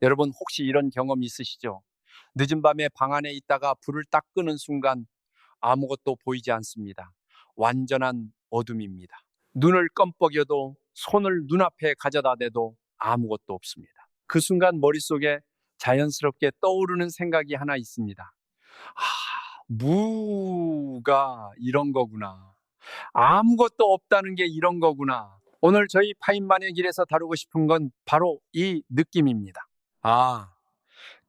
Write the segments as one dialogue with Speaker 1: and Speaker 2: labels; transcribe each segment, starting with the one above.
Speaker 1: 여러분 혹시 이런 경험 있으시죠? 늦은 밤에 방 안에 있다가 불을 딱 끄는 순간 아무것도 보이지 않습니다. 완전한 어둠입니다. 눈을 껌뻑여도 손을 눈앞에 가져다 대도 아무것도 없습니다. 그 순간 머릿속에 자연스럽게 떠오르는 생각이 하나 있습니다. 아, 무가 이런 거구나. 아무것도 없다는 게 이런 거구나. 오늘 저희 파인만의 길에서 다루고 싶은 건 바로 이 느낌입니다. 아,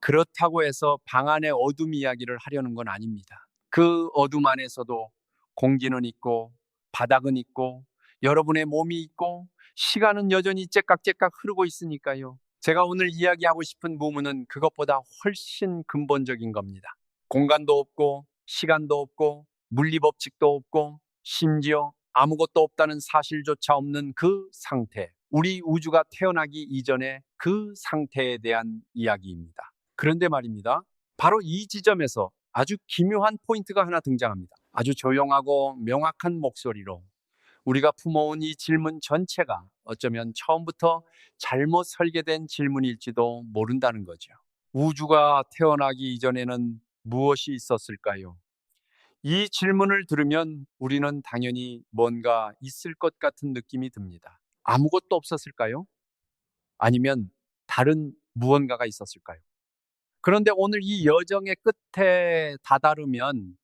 Speaker 1: 그렇다고 해서 방 안의 어둠 이야기를 하려는 건 아닙니다. 그 어둠 안에서도 공기는 있고, 바닥은 있고, 여러분의 몸이 있고, 시간은 여전히 째깍째깍 흐르고 있으니까요. 제가 오늘 이야기하고 싶은 부분은 그것보다 훨씬 근본적인 겁니다. 공간도 없고, 시간도 없고, 물리법칙도 없고, 심지어 아무것도 없다는 사실조차 없는 그 상태. 우리 우주가 태어나기 이전의 그 상태에 대한 이야기입니다. 그런데 말입니다. 바로 이 지점에서 아주 기묘한 포인트가 하나 등장합니다. 아주 조용하고 명확한 목소리로 우리가 품어온 이 질문 전체가 어쩌면 처음부터 잘못 설계된 질문일지도 모른다는 거죠. 우주가 태어나기 이전에는 무엇이 있었을까요? 이 질문을 들으면 우리는 당연히 뭔가 있을 것 같은 느낌이 듭니다. 아무것도 없었을까요? 아니면 다른 무언가가 있었을까요? 그런데 오늘 이 여정의 끝에 다다르면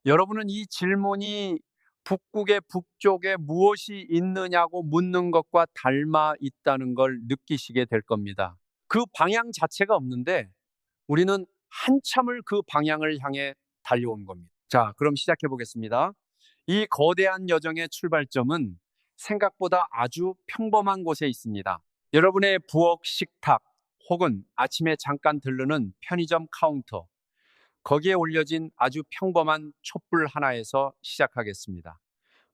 Speaker 1: 여러분은 이 질문이 북극의 북쪽에 무엇이 있느냐고 묻는 것과 닮아 있다는 걸 느끼시게 될 겁니다. 그 방향 자체가 없는데 우리는 한참을 그 방향을 향해 달려온 겁니다. 자, 그럼 시작해 보겠습니다. 이 거대한 여정의 출발점은 생각보다 아주 평범한 곳에 있습니다. 여러분의 부엌 식탁 혹은 아침에 잠깐 들르는 편의점 카운터, 거기에 올려진 아주 평범한 촛불 하나에서 시작하겠습니다.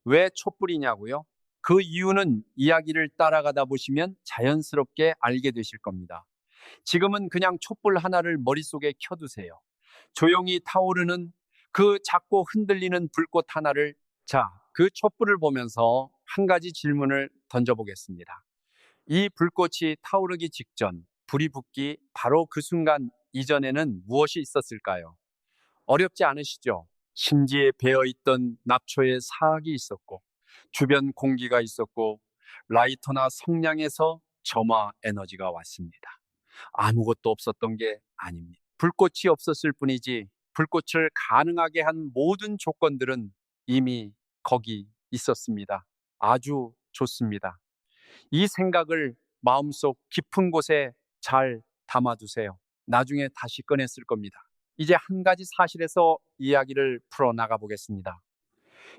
Speaker 1: 왜 촛불이냐고요? 그 이유는 이야기를 따라가다 보시면 자연스럽게 알게 되실 겁니다. 지금은 그냥 촛불 하나를 머릿속에 켜두세요. 조용히 타오르는 그 작고 흔들리는 불꽃 하나를, 자, 그 촛불을 보면서 한 가지 질문을 던져보겠습니다. 이 불꽃이 타오르기 직전, 불이 붙기 바로 그 순간 이전에는 무엇이 있었을까요? 어렵지 않으시죠? 심지에 배어있던 납초에 사악이 있었고, 주변 공기가 있었고, 라이터나 성냥에서 점화 에너지가 왔습니다. 아무것도 없었던 게 아닙니다. 불꽃이 없었을 뿐이지 불꽃을 가능하게 한 모든 조건들은 이미 거기 있었습니다. 아주 좋습니다. 이 생각을 마음속 깊은 곳에 잘 담아두세요. 나중에 다시 꺼냈을 겁니다. 이제 한 가지 사실에서 이야기를 풀어나가 보겠습니다.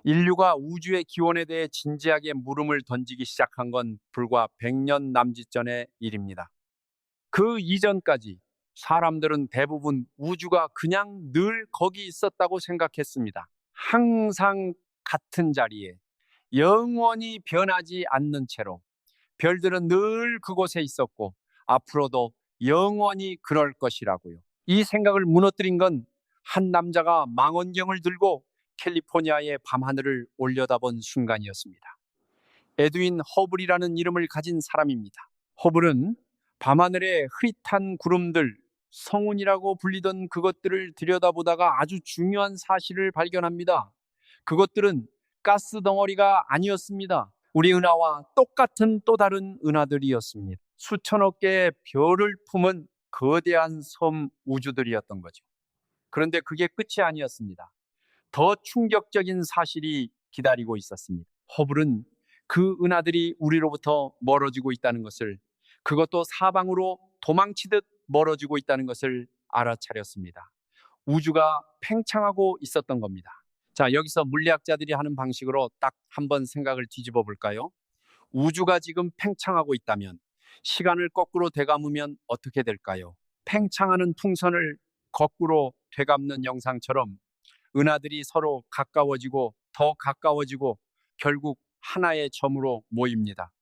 Speaker 1: 인류가 우주의 기원에 대해 진지하게 물음을 던지기 시작한 건 불과 100년 남짓 전의 일입니다. 그 이전까지 사람들은 대부분 우주가 그냥 늘 거기 있었다고 생각했습니다. 항상 같은 자리에 영원히 변하지 않는 채로 별들은 늘 그곳에 있었고 앞으로도 영원히 그럴 것이라고요. 이 생각을 무너뜨린 건 한 남자가 망원경을 들고 캘리포니아의 밤하늘을 올려다본 순간이었습니다. 에드윈 허블이라는 이름을 가진 사람입니다. 허블은 밤하늘의 흐릿한 구름들, 성운이라고 불리던 그것들을 들여다보다가 아주 중요한 사실을 발견합니다. 그것들은 가스 덩어리가 아니었습니다. 우리 은하와 똑같은 또 다른 은하들이었습니다. 수천억 개의 별을 품은 거대한 섬 우주들이었던 거죠. 그런데 그게 끝이 아니었습니다. 더 충격적인 사실이 기다리고 있었습니다. 허블은 그 은하들이 우리로부터 멀어지고 있다는 것을, 그것도 사방으로 도망치듯 멀어지고 있다는 것을 알아차렸습니다. 우주가 팽창하고 있었던 겁니다. 자, 여기서 물리학자들이 하는 방식으로 딱 한번 생각을 뒤집어 볼까요? 우주가 지금 팽창하고 있다면 시간을 거꾸로 되감으면 어떻게 될까요? 팽창하는 풍선을 거꾸로 되감는 영상처럼 은하들이 서로 가까워지고 더 가까워지고 결국 하나의 점으로 모입니다.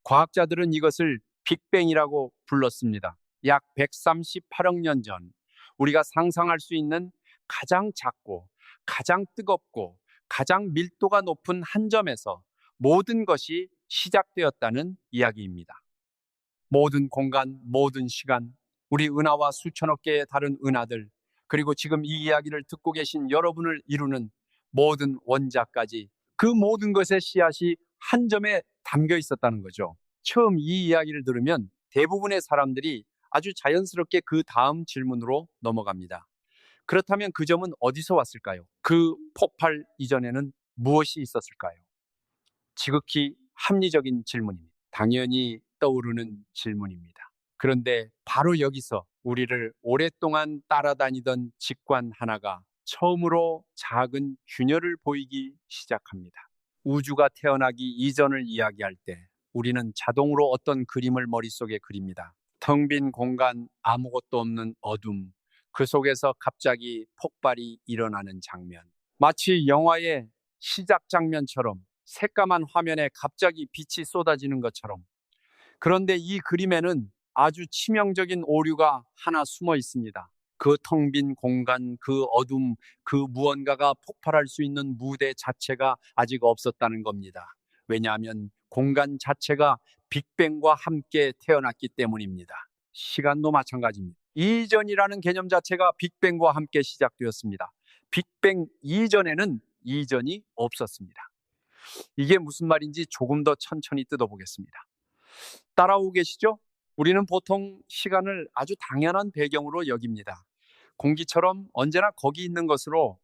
Speaker 1: 과학자들은 이것을 빅뱅이라고 불렀습니다. 약 138억 년 전 우리가 상상할 수 있는 가장 작고 가장 뜨겁고 가장 밀도가 높은 한 점에서 모든 것이 시작되었다는 이야기입니다. 모든 공간, 모든 시간, 우리 은하와 수천억 개의 다른 은하들, 그리고 지금 이 이야기를 듣고 계신 여러분을 이루는 모든 원자까지 그 모든 것의 씨앗이 한 점에 담겨 있었다는 거죠. 처음 이 이야기를 들으면 대부분의 사람들이 아주 자연스럽게 그 다음 질문으로 넘어갑니다. 그렇다면 그 점은 어디서 왔을까요? 그 폭발 이전에는 무엇이 있었을까요? 지극히 합리적인 질문입니다. 당연히 떠오르는 질문입니다. 그런데 바로 여기서 우리를 오랫동안 따라다니던 직관 하나가 처음으로 작은 균열을 보이기 시작합니다. 우주가 태어나기 이전을 이야기할 때 우리는 자동으로 어떤 그림을 머릿속에 그립니다. 텅 빈 공간, 아무것도 없는 어둠, 그 속에서 갑자기 폭발이 일어나는 장면. 마치 영화의 시작 장면처럼 새까만 화면에 갑자기 빛이 쏟아지는 것처럼. 그런데 이 그림에는 아주 치명적인 오류가 하나 숨어 있습니다. 그 텅 빈 공간, 그 어둠, 그 무언가가 폭발할 수 있는 무대 자체가 아직 없었다는 겁니다. 왜냐하면 공간 자체가 빅뱅과 함께 태어났기 때문입니다. 시간도 마찬가지입니다. 이전이라는 개념 자체가 빅뱅과 함께 시작되었습니다. 빅뱅 이전에는 이전이 없었습니다. 이게 무슨 말인지 조금 더 천천히 뜯어보겠습니다. 따라오고 계시죠? 우리는 보통 시간을 아주 당연한 배경으로 여깁니다. 공기처럼 언제나 거기 있는 것으로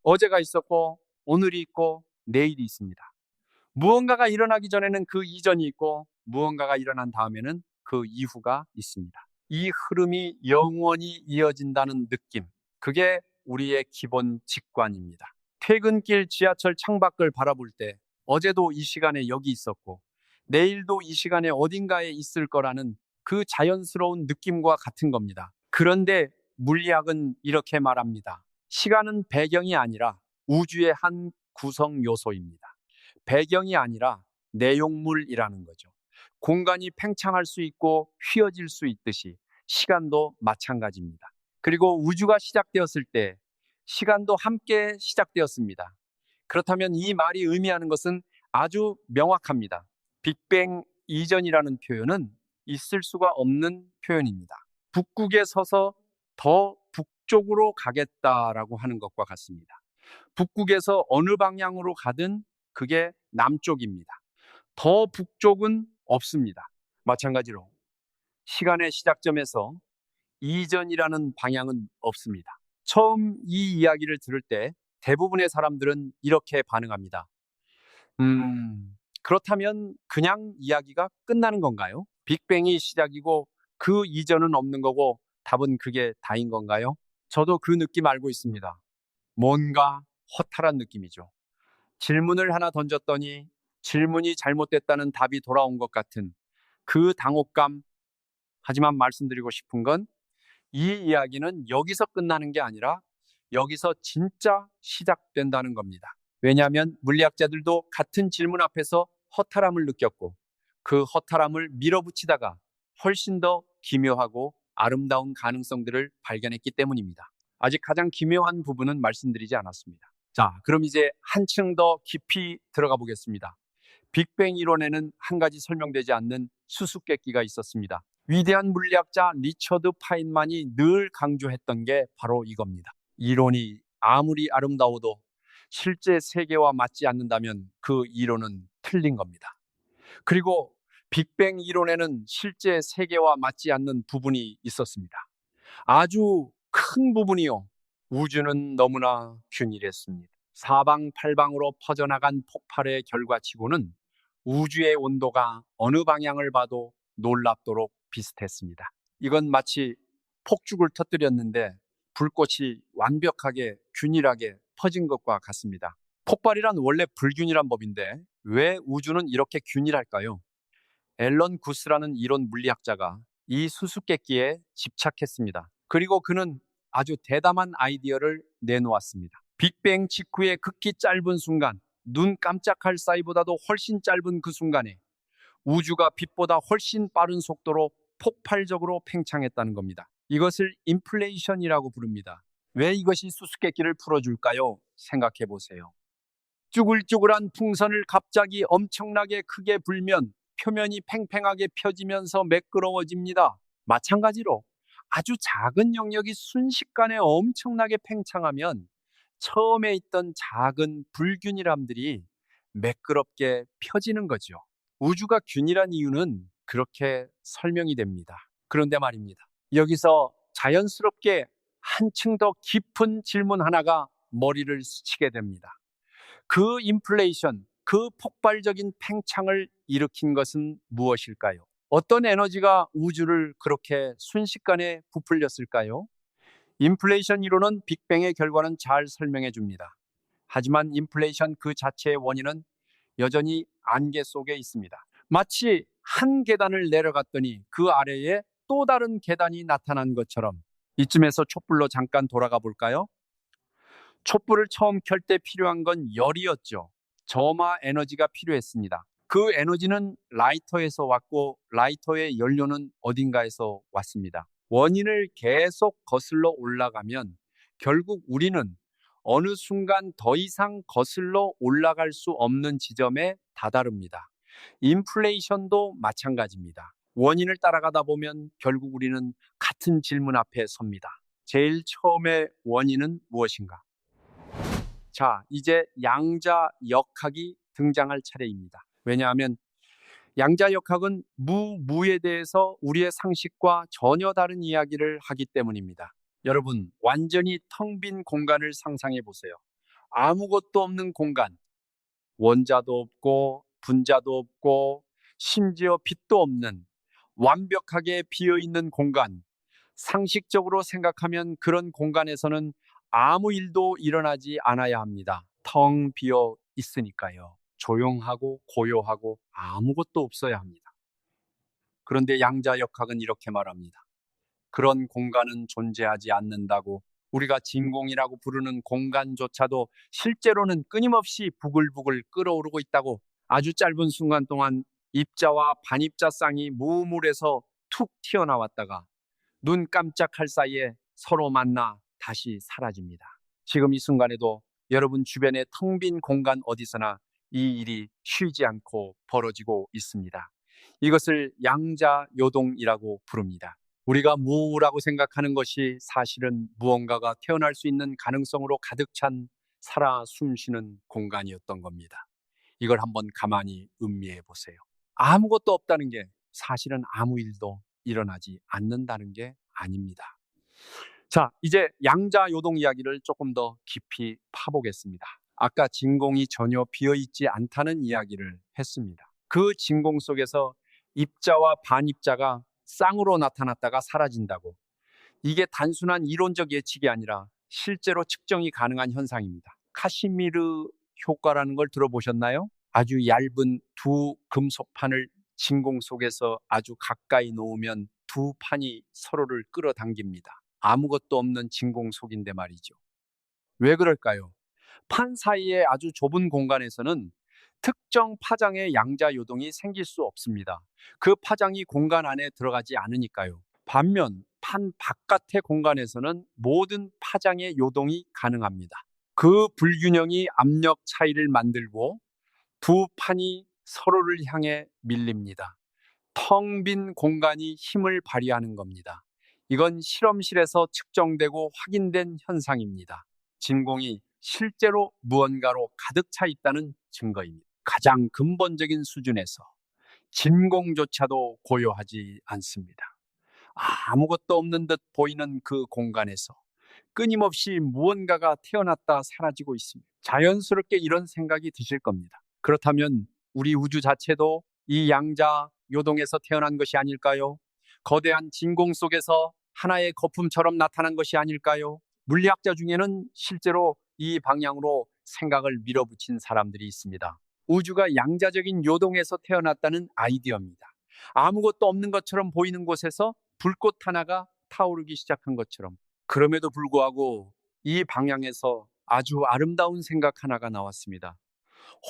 Speaker 1: 어제가 있었고 오늘이 있고 내일이 있습니다. 무언가가 일어나기 전에는 그 이전이 있고 무언가가 일어난 다음에는 그 이후가 있습니다. 이 흐름이 영원히 이어진다는 느낌, 그게 우리의 기본 직관입니다. 퇴근길 지하철 창밖을 바라볼 때 어제도 이 시간에 여기 있었고 내일도 이 시간에 어딘가에 있을 거라는 그 자연스러운 느낌과 같은 겁니다. 그런데 물리학은 이렇게 말합니다. 시간은 배경이 아니라 우주의 한 구성 요소입니다. 배경이 아니라 내용물이라는 거죠. 공간이 팽창할 수 있고 휘어질 수 있듯이 시간도 마찬가지입니다. 그리고 우주가 시작되었을 때 시간도 함께 시작되었습니다. 그렇다면 이 말이 의미하는 것은 아주 명확합니다. 빅뱅 이전이라는 표현은 있을 수가 없는 표현입니다. 북극에 서서 더 북쪽으로 가겠다라고 하는 것과 같습니다. 북극에서 어느 방향으로 가든 그게 남쪽입니다. 더 북쪽은 없습니다. 마찬가지로 시간의 시작점에서 이전이라는 방향은 없습니다. 처음 이 이야기를 들을 때 대부분의 사람들은 이렇게 반응합니다. 그렇다면 그냥 이야기가 끝나는 건가요? 빅뱅이 시작이고 그 이전은 없는 거고 답은 그게 다인 건가요? 저도 그 느낌 알고 있습니다. 뭔가 허탈한 느낌이죠. 질문을 하나 던졌더니 질문이 잘못됐다는 답이 돌아온 것 같은 그 당혹감. 하지만 말씀드리고 싶은 건 이 이야기는 여기서 끝나는 게 아니라 여기서 진짜 시작된다는 겁니다. 왜냐하면 물리학자들도 같은 질문 앞에서 허탈함을 느꼈고 그 허탈함을 밀어붙이다가 훨씬 더 기묘하고 아름다운 가능성들을 발견했기 때문입니다. 아직 가장 기묘한 부분은 말씀드리지 않았습니다. 자, 그럼 이제 한층 더 깊이 들어가 보겠습니다. 빅뱅 이론에는 한 가지 설명되지 않는 수수께끼가 있었습니다. 위대한 물리학자 리처드 파인만이 늘 강조했던 게 바로 이겁니다. 이론이 아무리 아름다워도 실제 세계와 맞지 않는다면 그 이론은 틀린 겁니다. 그리고 빅뱅 이론에는 실제 세계와 맞지 않는 부분이 있었습니다. 아주 큰 부분이요. 우주는 너무나 균일했습니다. 사방팔방으로 퍼져나간 폭발의 결과치고는 우주의 온도가 어느 방향을 봐도 놀랍도록 비슷했습니다. 이건 마치 폭죽을 터뜨렸는데 불꽃이 완벽하게 균일하게 퍼진 것과 같습니다. 폭발이란 원래 불균일한 법인데 왜 우주는 이렇게 균일할까요? 앨런 구스라는 이론 물리학자가 이 수수께끼에 집착했습니다. 그리고 그는 아주 대담한 아이디어를 내놓았습니다. 빅뱅 직후의 극히 짧은 순간, 눈 깜짝할 사이보다도 훨씬 짧은 그 순간에 우주가 빛보다 훨씬 빠른 속도로 폭발적으로 팽창했다는 겁니다. 이것을 인플레이션이라고 부릅니다. 왜 이것이 수수께끼를 풀어줄까요? 생각해 보세요. 쭈글쭈글한 풍선을 갑자기 엄청나게 크게 불면 표면이 팽팽하게 펴지면서 매끄러워집니다. 마찬가지로 아주 작은 영역이 순식간에 엄청나게 팽창하면 처음에 있던 작은 불균일함들이 매끄럽게 펴지는 거죠. 우주가 균일한 이유는 그렇게 설명이 됩니다. 그런데 말입니다. 여기서 자연스럽게 한층 더 깊은 질문 하나가 머리를 스치게 됩니다. 그 인플레이션, 그 폭발적인 팽창을 일으킨 것은 무엇일까요? 어떤 에너지가 우주를 그렇게 순식간에 부풀렸을까요? 인플레이션 이론은 빅뱅의 결과는 잘 설명해 줍니다. 하지만 인플레이션 그 자체의 원인은 여전히 안개 속에 있습니다. 마치 한 계단을 내려갔더니 그 아래에 또 다른 계단이 나타난 것처럼 이쯤에서 촛불로 잠깐 돌아가 볼까요? 촛불을 처음 켤 때 필요한 건 열이었죠. 점화 에너지가 필요했습니다. 그 에너지는 라이터에서 왔고 라이터의 연료는 어딘가에서 왔습니다. 원인을 계속 거슬러 올라가면 결국 우리는 어느 순간 더 이상 거슬러 올라갈 수 없는 지점에 다다릅니다. 인플레이션도 마찬가지입니다. 원인을 따라가다 보면 결국 우리는 같은 질문 앞에 섭니다. 제일 처음의 원인은 무엇인가? 자, 이제 양자역학이 등장할 차례입니다. 왜냐하면 양자역학은 무에 대해서 우리의 상식과 전혀 다른 이야기를 하기 때문입니다. 여러분, 완전히 텅 빈 공간을 상상해 보세요. 아무것도 없는 공간, 원자도 없고 분자도 없고 심지어 빛도 없는 완벽하게 비어 있는 공간. 상식적으로 생각하면 그런 공간에서는 아무 일도 일어나지 않아야 합니다. 텅 비어 있으니까요. 조용하고 고요하고 아무것도 없어야 합니다. 그런데 양자역학은 이렇게 말합니다. 그런 공간은 존재하지 않는다고. 우리가 진공이라고 부르는 공간조차도 실제로는 끊임없이 부글부글 끓어오르고 있다고. 아주 짧은 순간 동안 입자와 반입자 쌍이 무물에서 툭 튀어나왔다가 눈 깜짝할 사이에 서로 만나 다시 사라집니다. 지금 이 순간에도 여러분 주변의 텅 빈 공간 어디서나 이 일이 쉬지 않고 벌어지고 있습니다. 이것을 양자요동이라고 부릅니다. 우리가 무라고 생각하는 것이 사실은 무언가가 태어날 수 있는 가능성으로 가득 찬 살아 숨쉬는 공간이었던 겁니다. 이걸 한번 가만히 음미해 보세요. 아무것도 없다는 게 사실은 아무 일도 일어나지 않는다는 게 아닙니다. 자, 이제 양자요동 이야기를 조금 더 깊이 파보겠습니다. 아까 진공이 전혀 비어있지 않다는 이야기를 했습니다. 그 진공 속에서 입자와 반입자가 쌍으로 나타났다가 사라진다고. 이게 단순한 이론적 예측이 아니라 실제로 측정이 가능한 현상입니다. 카시미르 효과라는 걸 들어보셨나요? 아주 얇은 두 금속판을 진공 속에서 아주 가까이 놓으면 두 판이 서로를 끌어당깁니다. 아무것도 없는 진공 속인데 말이죠. 왜 그럴까요? 판 사이의 아주 좁은 공간에서는 특정 파장의 양자 요동이 생길 수 없습니다. 그 파장이 공간 안에 들어가지 않으니까요. 반면 판 바깥의 공간에서는 모든 파장의 요동이 가능합니다. 그 불균형이 압력 차이를 만들고 두 판이 서로를 향해 밀립니다. 텅 빈 공간이 힘을 발휘하는 겁니다. 이건 실험실에서 측정되고 확인된 현상입니다. 진공이 실제로 무언가로 가득 차 있다는 증거입니다. 가장 근본적인 수준에서 진공조차도 고요하지 않습니다. 아무것도 없는 듯 보이는 그 공간에서 끊임없이 무언가가 태어났다 사라지고 있습니다. 자연스럽게 이런 생각이 드실 겁니다. 그렇다면 우리 우주 자체도 이 양자 요동에서 태어난 것이 아닐까요? 거대한 진공 속에서 하나의 거품처럼 나타난 것이 아닐까요? 물리학자 중에는 실제로 이 방향으로 생각을 밀어붙인 사람들이 있습니다. 우주가 양자적인 요동에서 태어났다는 아이디어입니다. 아무것도 없는 것처럼 보이는 곳에서 불꽃 하나가 타오르기 시작한 것처럼. 그럼에도 불구하고 이 방향에서 아주 아름다운 생각 하나가 나왔습니다.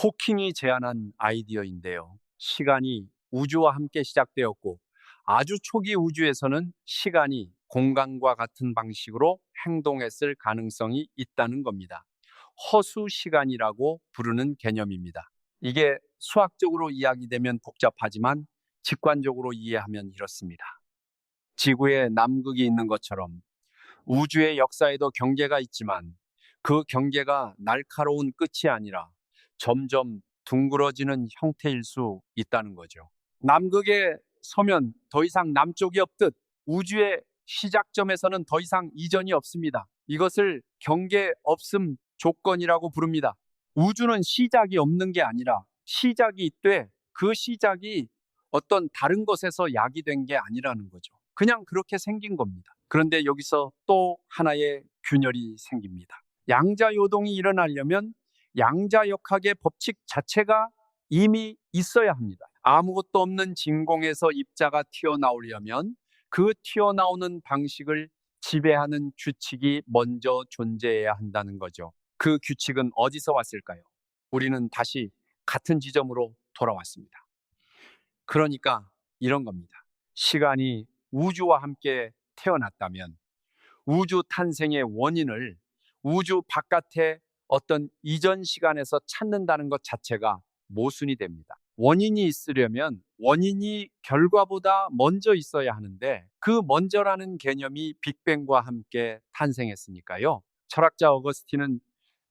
Speaker 1: 호킹이 제안한 아이디어인데요. 시간이 우주와 함께 시작되었고 아주 초기 우주에서는 시간이 공간과 같은 방식으로 행동했을 가능성이 있다는 겁니다. 허수 시간이라고 부르는 개념입니다. 이게 수학적으로 이야기되면 복잡하지만 직관적으로 이해하면 이렇습니다. 지구에 남극이 있는 것처럼 우주의 역사에도 경계가 있지만 그 경계가 날카로운 끝이 아니라 점점 둥그러지는 형태일 수 있다는 거죠. 남극에 서면 더 이상 남쪽이 없듯 우주의 시작점에서는 더 이상 이전이 없습니다. 이것을 경계 없음 조건이라고 부릅니다. 우주는 시작이 없는 게 아니라 시작이 있되 그 시작이 어떤 다른 것에서 야기된 게 아니라는 거죠. 그냥 그렇게 생긴 겁니다. 그런데 여기서 또 하나의 균열이 생깁니다. 양자요동이 일어나려면 양자역학의 법칙 자체가 이미 있어야 합니다. 아무것도 없는 진공에서 입자가 튀어나오려면 그 튀어나오는 방식을 지배하는 규칙이 먼저 존재해야 한다는 거죠. 그 규칙은 어디서 왔을까요? 우리는 다시 같은 지점으로 돌아왔습니다. 그러니까 이런 겁니다. 시간이 우주와 함께 태어났다면 우주 탄생의 원인을 우주 바깥의 어떤 이전 시간에서 찾는다는 것 자체가 모순이 됩니다. 원인이 있으려면 원인이 결과보다 먼저 있어야 하는데 그 먼저라는 개념이 빅뱅과 함께 탄생했으니까요. 철학자 어거스틴은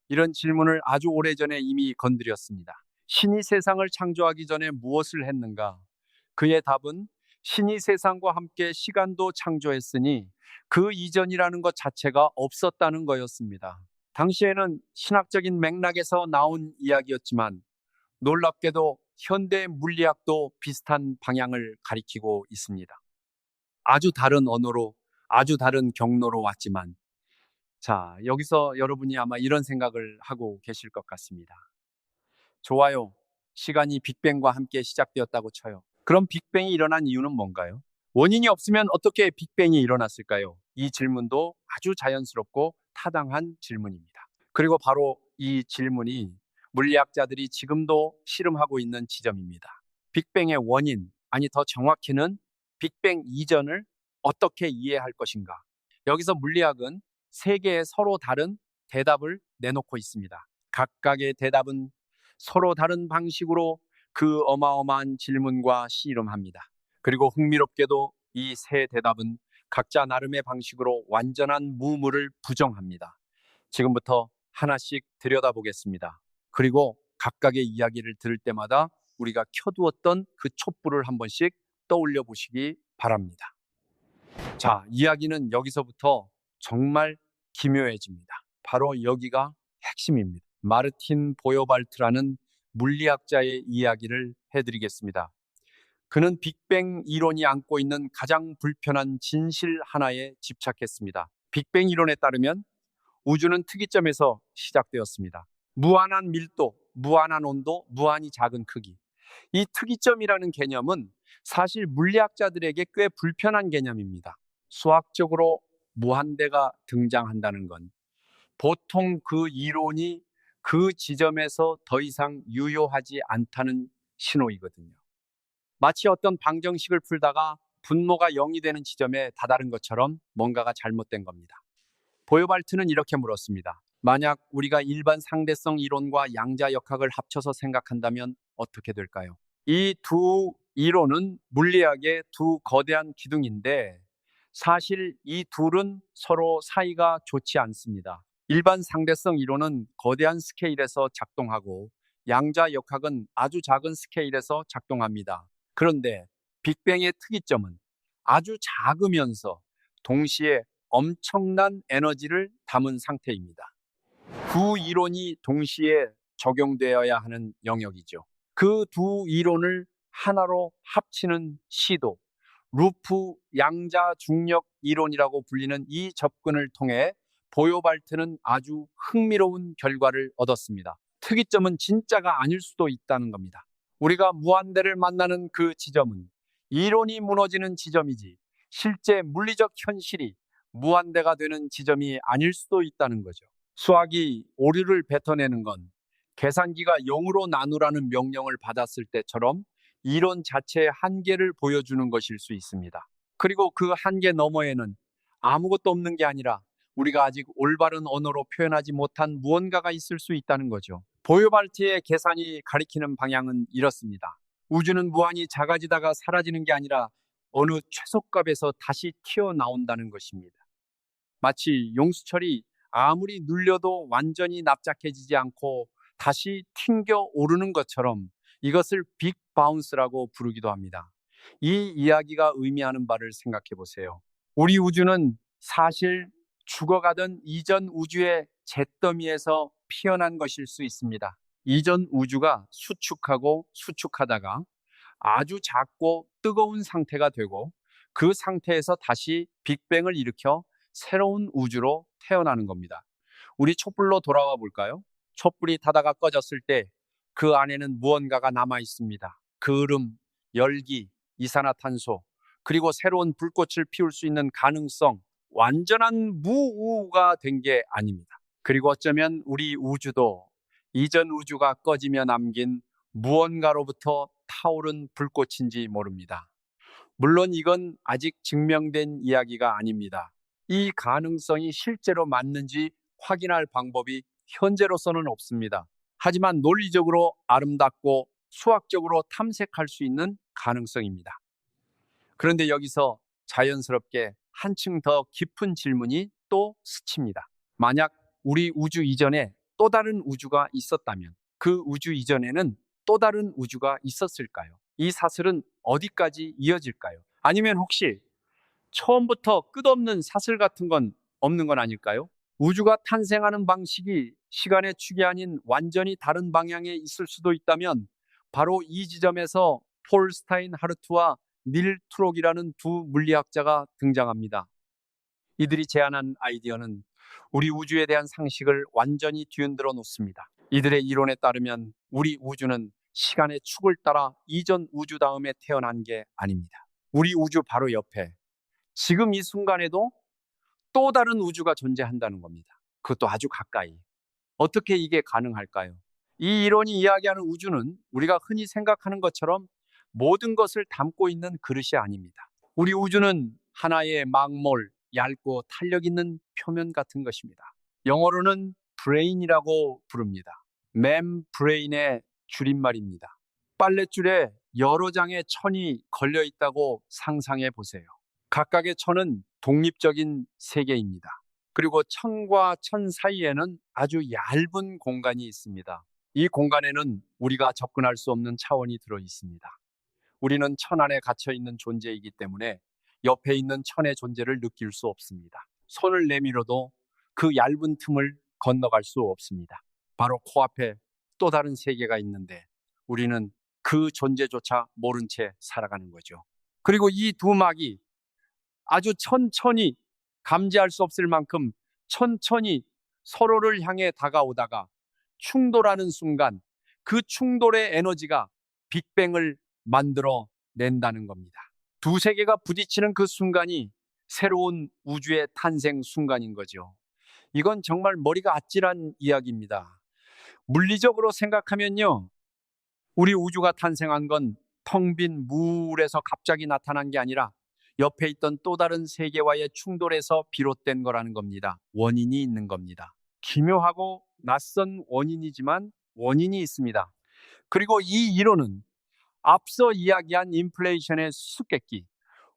Speaker 1: 이런 질문을 아주 오래전에 이미 건드렸습니다. 신이 세상을 창조하기 전에 무엇을 했는가? 그의 답은 신이 세상과 함께 시간도 창조했으니 그 이전이라는 것 자체가 없었다는 거였습니다. 당시에는 신학적인 맥락에서 나온 이야기였지만 놀랍게도 현대 물리학도 비슷한 방향을 가리키고 있습니다. 아주 다른 언어로, 아주 다른 경로로 왔지만 자, 여기서 여러분이 아마 이런 생각을 하고 계실 것 같습니다. 좋아요. 시간이 빅뱅과 함께 시작되었다고 쳐요. 그럼 빅뱅이 일어난 이유는 뭔가요? 원인이 없으면 어떻게 빅뱅이 일어났을까요? 이 질문도 아주 자연스럽고 타당한 질문입니다. 그리고 바로 이 질문이 물리학자들이 지금도 씨름하고 있는 지점입니다. 빅뱅의 원인, 아니 더 정확히는 빅뱅 이전을 어떻게 이해할 것인가? 여기서 물리학은 세 개의 서로 다른 대답을 내놓고 있습니다. 각각의 대답은 서로 다른 방식으로 그 어마어마한 질문과 씨름합니다. 그리고 흥미롭게도 이 세 대답은 각자 나름의 방식으로 완전한 무물을 부정합니다. 지금부터 하나씩 들여다보겠습니다. 그리고 각각의 이야기를 들을 때마다 우리가 켜두었던 그 촛불을 한 번씩 떠올려 보시기 바랍니다. 자, 이야기는 여기서부터 정말 기묘해집니다. 바로 여기가 핵심입니다. 마르틴 보요발트라는 물리학자의 이야기를 해드리겠습니다. 그는 빅뱅 이론이 안고 있는 가장 불편한 진실 하나에 집착했습니다. 빅뱅 이론에 따르면 우주는 특이점에서 시작되었습니다. 무한한 밀도, 무한한 온도, 무한히 작은 크기. 이 특이점이라는 개념은 사실 물리학자들에게 꽤 불편한 개념입니다. 수학적으로 무한대가 등장한다는 건 보통 그 이론이 그 지점에서 더 이상 유효하지 않다는 신호이거든요. 마치 어떤 방정식을 풀다가 분모가 0이 되는 지점에 다다른 것처럼 뭔가가 잘못된 겁니다. 보요발트는 이렇게 물었습니다. 만약 우리가 일반 상대성 이론과 양자역학을 합쳐서 생각한다면 어떻게 될까요? 이 두 이론은 물리학의 두 거대한 기둥인데 사실 이 둘은 서로 사이가 좋지 않습니다. 일반 상대성 이론은 거대한 스케일에서 작동하고 양자역학은 아주 작은 스케일에서 작동합니다. 그런데 빅뱅의 특이점은 아주 작으면서 동시에 엄청난 에너지를 담은 상태입니다. 두 이론이 동시에 적용되어야 하는 영역이죠. 그 두 이론을 하나로 합치는 시도, 루프 양자 중력 이론이라고 불리는 이 접근을 통해 보요발트는 아주 흥미로운 결과를 얻었습니다. 특이점은 진짜가 아닐 수도 있다는 겁니다. 우리가 무한대를 만나는 그 지점은 이론이 무너지는 지점이지 실제 물리적 현실이 무한대가 되는 지점이 아닐 수도 있다는 거죠. 수학이 오류를 뱉어내는 건 계산기가 0으로 나누라는 명령을 받았을 때처럼 이론 자체의 한계를 보여주는 것일 수 있습니다. 그리고 그 한계 너머에는 아무것도 없는 게 아니라 우리가 아직 올바른 언어로 표현하지 못한 무언가가 있을 수 있다는 거죠. 보요발트의 계산이 가리키는 방향은 이렇습니다. 우주는 무한히 작아지다가 사라지는 게 아니라 어느 최소값에서 다시 튀어나온다는 것입니다. 마치 용수철이 아무리 눌려도 완전히 납작해지지 않고 다시 튕겨 오르는 것처럼 이것을 빅 바운스라고 부르기도 합니다. 이 이야기가 의미하는 바를 생각해 보세요. 우리 우주는 사실 죽어가던 이전 우주의 잿더미에서 피어난 것일 수 있습니다. 이전 우주가 수축하고 수축하다가 아주 작고 뜨거운 상태가 되고 그 상태에서 다시 빅뱅을 일으켜 새로운 우주로 태어나는 겁니다. 우리 촛불로 돌아와 볼까요? 촛불이 타다가 꺼졌을 때 그 안에는 무언가가 남아 있습니다. 그을음, 열기, 이산화탄소, 그리고 새로운 불꽃을 피울 수 있는 가능성, 완전한 무우가 된 게 아닙니다. 그리고 어쩌면 우리 우주도 이전 우주가 꺼지며 남긴 무언가로부터 타오른 불꽃인지 모릅니다. 물론 이건 아직 증명된 이야기가 아닙니다. 이 가능성이 실제로 맞는지 확인할 방법이 현재로서는 없습니다. 하지만 논리적으로 아름답고 수학적으로 탐색할 수 있는 가능성입니다. 그런데 여기서 자연스럽게 한층 더 깊은 질문이 또 스칩니다. 만약 우리 우주 이전에 또 다른 우주가 있었다면 그 우주 이전에는 또 다른 우주가 있었을까요? 이 사슬은 어디까지 이어질까요? 아니면 혹시 처음부터 끝없는 사슬 같은 건 없는 건 아닐까요? 우주가 탄생하는 방식이 시간의 축이 아닌 완전히 다른 방향에 있을 수도 있다면 바로 이 지점에서 폴 스타인하르트와 닐 트록이라는 두 물리학자가 등장합니다. 이들이 제안한 아이디어는 우리 우주에 대한 상식을 완전히 뒤흔들어 놓습니다. 이들의 이론에 따르면 우리 우주는 시간의 축을 따라 이전 우주 다음에 태어난 게 아닙니다. 우리 우주 바로 옆에 지금 이 순간에도 또 다른 우주가 존재한다는 겁니다. 그것도 아주 가까이. 어떻게 이게 가능할까요? 이 이론이 이야기하는 우주는 우리가 흔히 생각하는 것처럼 모든 것을 담고 있는 그릇이 아닙니다. 우리 우주는 하나의 망몰, 얇고 탄력 있는 표면 같은 것입니다. 영어로는 브레인이라고 부릅니다. 멤브레인의 줄임말입니다. 빨랫줄에 여러 장의 천이 걸려 있다고 상상해 보세요. 각각의 천은 독립적인 세계입니다. 그리고 천과 천 사이에는 아주 얇은 공간이 있습니다. 이 공간에는 우리가 접근할 수 없는 차원이 들어 있습니다. 우리는 천 안에 갇혀 있는 존재이기 때문에 옆에 있는 천의 존재를 느낄 수 없습니다. 손을 내밀어도 그 얇은 틈을 건너갈 수 없습니다. 바로 코앞에 또 다른 세계가 있는데 우리는 그 존재조차 모른 채 살아가는 거죠. 그리고 이 두 막이 아주 천천히 감지할 수 없을 만큼 천천히 서로를 향해 다가오다가 충돌하는 순간 그 충돌의 에너지가 빅뱅을 만들어 낸다는 겁니다. 두 세계가 부딪히는 그 순간이 새로운 우주의 탄생 순간인 거죠. 이건 정말 머리가 아찔한 이야기입니다. 물리적으로 생각하면요, 우리 우주가 탄생한 건 텅 빈 물에서 갑자기 나타난 게 아니라 옆에 있던 또 다른 세계와의 충돌에서 비롯된 거라는 겁니다. 원인이 있는 겁니다. 기묘하고 낯선 원인이지만 원인이 있습니다. 그리고 이 이론은 앞서 이야기한 인플레이션의 수수께끼,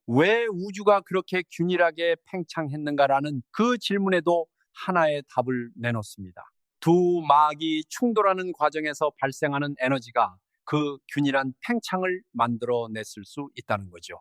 Speaker 1: 왜 우주가 그렇게 균일하게 팽창했는가라는 그 질문에도 하나의 답을 내놓습니다. 두 막이 충돌하는 과정에서 발생하는 에너지가 그 균일한 팽창을 만들어냈을 수 있다는 거죠.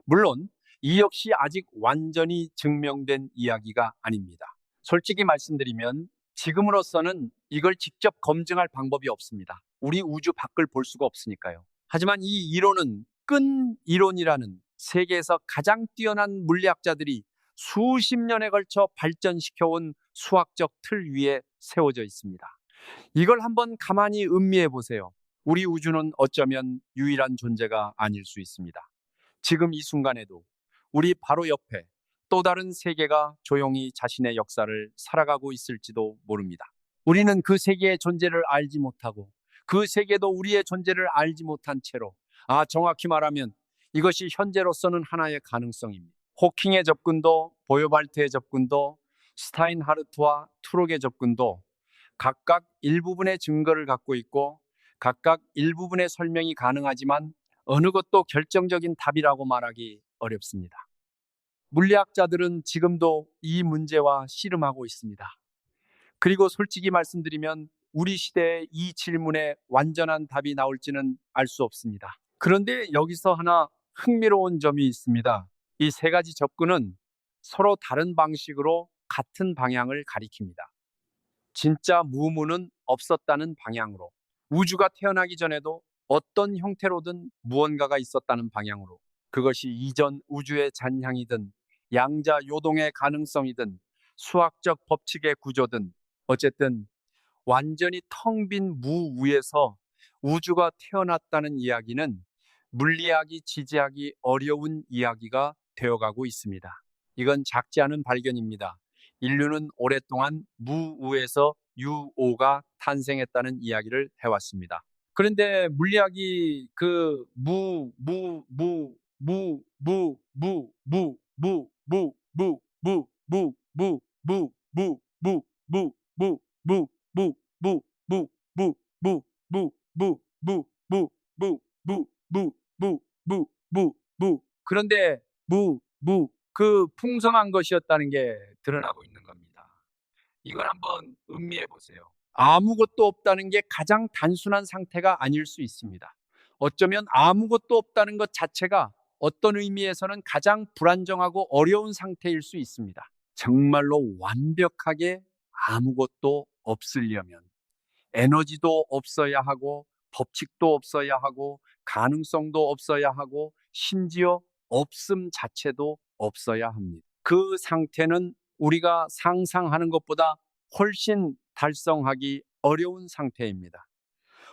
Speaker 1: 물론 이 역시 아직 완전히 증명된 이야기가 아닙니다. 솔직히 말씀드리면 지금으로서는 이걸 직접 검증할 방법이 없습니다. 우리 우주 밖을 볼 수가 없으니까요. 하지만 이 이론은 끈 이론이라는 세계에서 가장 뛰어난 물리학자들이 수십 년에 걸쳐 발전시켜온 수학적 틀 위에 세워져 있습니다. 이걸 한번 가만히 음미해 보세요. 우리 우주는 어쩌면 유일한 존재가 아닐 수 있습니다. 지금 이 순간에도 우리 바로 옆에 또 다른 세계가 조용히 자신의 역사를 살아가고 있을지도 모릅니다. 우리는 그 세계의 존재를 알지 못하고 그 세계도 우리의 존재를 알지 못한 채로, 정확히 말하면 이것이 현재로서는 하나의 가능성입니다. 호킹의 접근도 보요발트의 접근도 스타인하르트와 트록의 접근도 각각 일부분의 증거를 갖고 있고 각각 일부분의 설명이 가능하지만 어느 것도 결정적인 답이라고 말하기 어렵습니다. 물리학자들은 지금도 이 문제와 씨름하고 있습니다. 그리고 솔직히 말씀드리면 우리 시대에 이 질문에 완전한 답이 나올지는 알 수 없습니다. 그런데 여기서 하나 흥미로운 점이 있습니다. 이 세 가지 접근은 서로 다른 방식으로 같은 방향을 가리킵니다. 진짜 무무는 없었다는 방향으로, 우주가 태어나기 전에도 어떤 형태로든 무언가가 있었다는 방향으로, 그것이 이전 우주의 잔향이든 양자 요동의 가능성이든 수학적 법칙의 구조든 어쨌든 완전히 텅 빈 무 위에서 우주가 태어났다는 이야기는 물리학이 지지하기 어려운 이야기가 되어가고 있습니다. 이건 작지 않은 발견입니다. 인류는 오랫동안 무우에서 유오가 탄생했다는 이야기를 해왔습니다. 그런데 물리학이 그 그런데 그 풍성한 것이었다는 게 드러나고 있는 겁니다. 이걸 한번 음미해 보세요. 아무것도 없다는 게 가장 단순한 상태가 아닐 수 있습니다. 어쩌면 아무것도 없다는 것 자체가 어떤 의미에서는 가장 불안정하고 어려운 상태일 수 있습니다. 정말로 완벽하게 아무것도 없으려면 에너지도 없어야 하고 법칙도 없어야 하고 가능성도 없어야 하고 심지어 없음 자체도 없어야 합니다. 그 상태는 우리가 상상하는 것보다 훨씬 달성하기 어려운 상태입니다.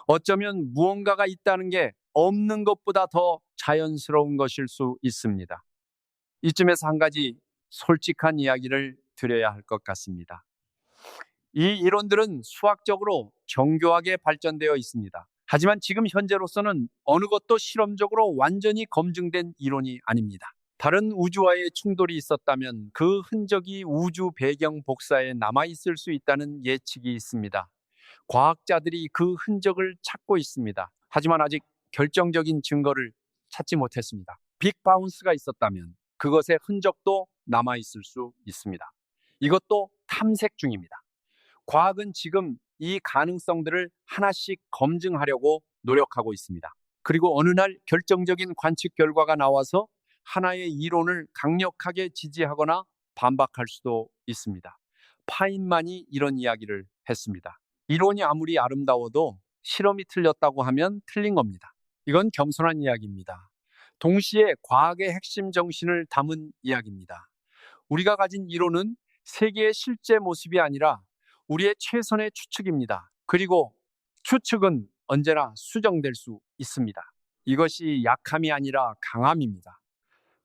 Speaker 1: 어쩌면 무언가가 있다는 게 없는 것보다 더 자연스러운 것일 수 있습니다. 이쯤에서 한 가지 솔직한 이야기를 드려야 할 것 같습니다. 이 이론들은 수학적으로 정교하게 발전되어 있습니다. 하지만 지금 현재로서는 어느 것도 실험적으로 완전히 검증된 이론이 아닙니다. 다른 우주와의 충돌이 있었다면 그 흔적이 우주 배경 복사에 남아있을 수 있다는 예측이 있습니다. 과학자들이 그 흔적을 찾고 있습니다. 하지만 아직 결정적인 증거를 찾지 못했습니다. 빅 바운스가 있었다면 그것의 흔적도 남아있을 수 있습니다. 이것도 탐색 중입니다. 과학은 지금 이 가능성들을 하나씩 검증하려고 노력하고 있습니다. 그리고 어느 날 결정적인 관측 결과가 나와서 하나의 이론을 강력하게 지지하거나 반박할 수도 있습니다. 파인만이 이런 이야기를 했습니다. 이론이 아무리 아름다워도 실험이 틀렸다고 하면 틀린 겁니다. 이건 겸손한 이야기입니다. 동시에 과학의 핵심 정신을 담은 이야기입니다. 우리가 가진 이론은 세계의 실제 모습이 아니라 우리의 최선의 추측입니다. 그리고 추측은 언제나 수정될 수 있습니다. 이것이 약함이 아니라 강함입니다.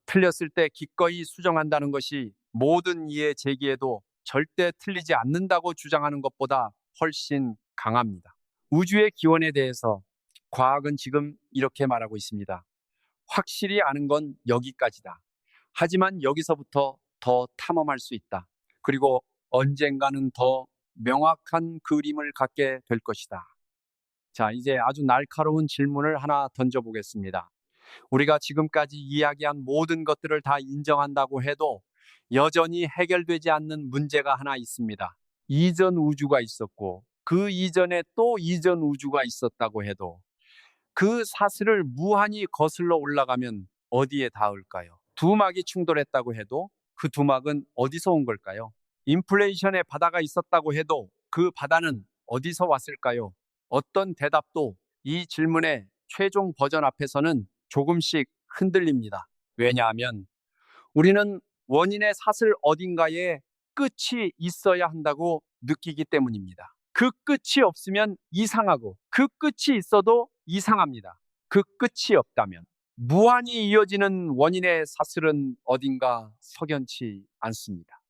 Speaker 1: 틀렸을 때 기꺼이 수정한다는 것이 모든 이해 제기에도 절대 틀리지 않는다고 주장하는 것보다 훨씬 강합니다. 우주의 기원에 대해서 과학은 지금 이렇게 말하고 있습니다. 확실히 아는 건 여기까지다. 하지만 여기서부터 더 탐험할 수 있다. 그리고 언젠가는 더 명확한 그림을 갖게 될 것이다. 자, 이제 아주 날카로운 질문을 하나 던져보겠습니다. 우리가 지금까지 이야기한 모든 것들을 다 인정한다고 해도 여전히 해결되지 않는 문제가 하나 있습니다. 이전 우주가 있었고 그 이전에 또 이전 우주가 있었다고 해도 그 사슬을 무한히 거슬러 올라가면 어디에 닿을까요? 두막이 충돌했다고 해도 그 두막은 어디서 온 걸까요? 인플레이션의 바다가 있었다고 해도 그 바다는 어디서 왔을까요? 어떤 대답도 이 질문의 최종 버전 앞에서는 조금씩 흔들립니다. 왜냐하면 우리는 원인의 사슬 어딘가에 끝이 있어야 한다고 느끼기 때문입니다. 그 끝이 없으면 이상하고 그 끝이 있어도 이상합니다. 그 끝이 없다면 무한히 이어지는 원인의 사슬은 어딘가 석연치 않습니다.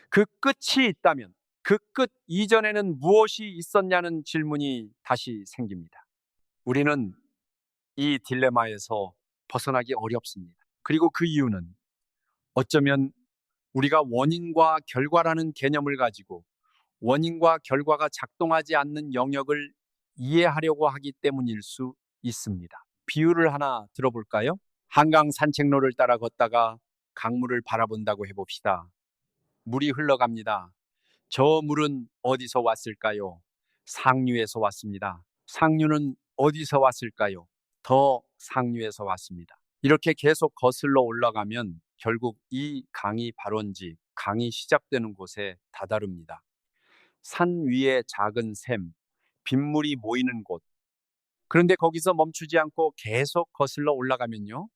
Speaker 1: 그 끝이 있다면 그 끝 이전에는 무엇이 있었냐는 질문이 다시 생깁니다. 우리는 이 딜레마에서 벗어나기 어렵습니다. 그리고 그 이유는 어쩌면 우리가 원인과 결과라는 개념을 가지고 원인과 결과가 작동하지 않는 영역을 이해하려고 하기 때문일 수 있습니다. 비유를 하나 들어볼까요? 한강 산책로를 따라 걷다가 강물을 바라본다고 해봅시다. 물이 흘러갑니다. 저 물은 어디서 왔을까요? 상류에서 왔습니다. 상류는 어디서 왔을까요? 더 상류에서 왔습니다. 이렇게 계속 거슬러 올라가면 결국 이 강이 발원지, 강이 시작되는 곳에 다다릅니다. 산 위에 작은 샘, 빗물이 모이는 곳. 그런데 거기서 멈추지 않고 계속 거슬러 올라가면요.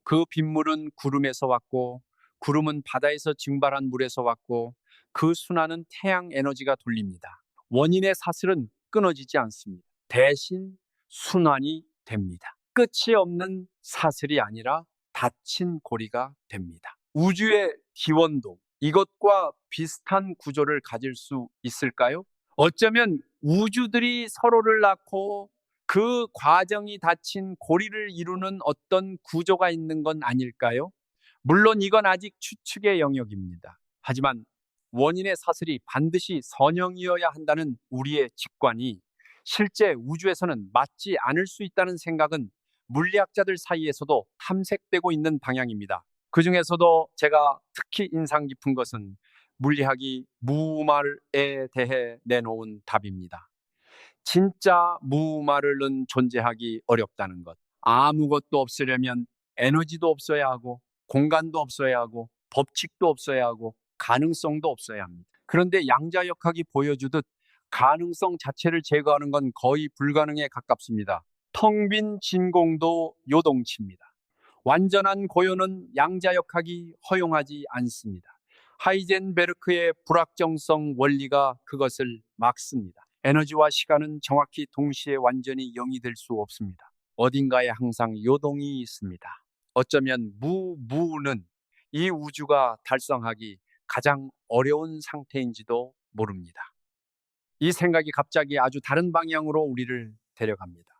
Speaker 1: 그 빗물은 구름에서 왔고, 구름은 바다에서 증발한 물에서 왔고, 그 순환은 태양 에너지가 돌립니다. 원인의 사슬은 끊어지지 않습니다. 대신 순환이 됩니다. 끝이 없는 사슬이 아니라 닫힌 고리가 됩니다. 우주의 기원도 이것과 비슷한 구조를 가질 수 있을까요? 어쩌면 우주들이 서로를 낳고 그 과정이 닫힌 고리를 이루는 어떤 구조가 있는 건 아닐까요? 물론 이건 아직 추측의 영역입니다. 하지만 원인의 사슬이 반드시 선형이어야 한다는 우리의 직관이 실제 우주에서는 맞지 않을 수 있다는 생각은 물리학자들 사이에서도 탐색되고 있는 방향입니다. 그 중에서도 제가 특히 인상 깊은 것은 물리학이 무말에 대해 내놓은 답입니다. 진짜 무말은 존재하기 어렵다는 것. 아무것도 없으려면 에너지도 없어야 하고, 공간도 없어야 하고, 법칙도 없어야 하고, 가능성도 없어야 합니다. 그런데 양자역학이 보여주듯 가능성 자체를 제거하는 건 거의 불가능에 가깝습니다. 텅 빈 진공도 요동칩니다. 완전한 고요는 양자역학이 허용하지 않습니다. 하이젠베르크의 불확정성 원리가 그것을 막습니다. 에너지와 시간은 정확히 동시에 완전히 0이 될 수 없습니다. 어딘가에 항상 요동이 있습니다. 어쩌면 무는 이 우주가 달성하기 가장 어려운 상태인지도 모릅니다. 이 생각이 갑자기 아주 다른 방향으로 우리를 데려갑니다.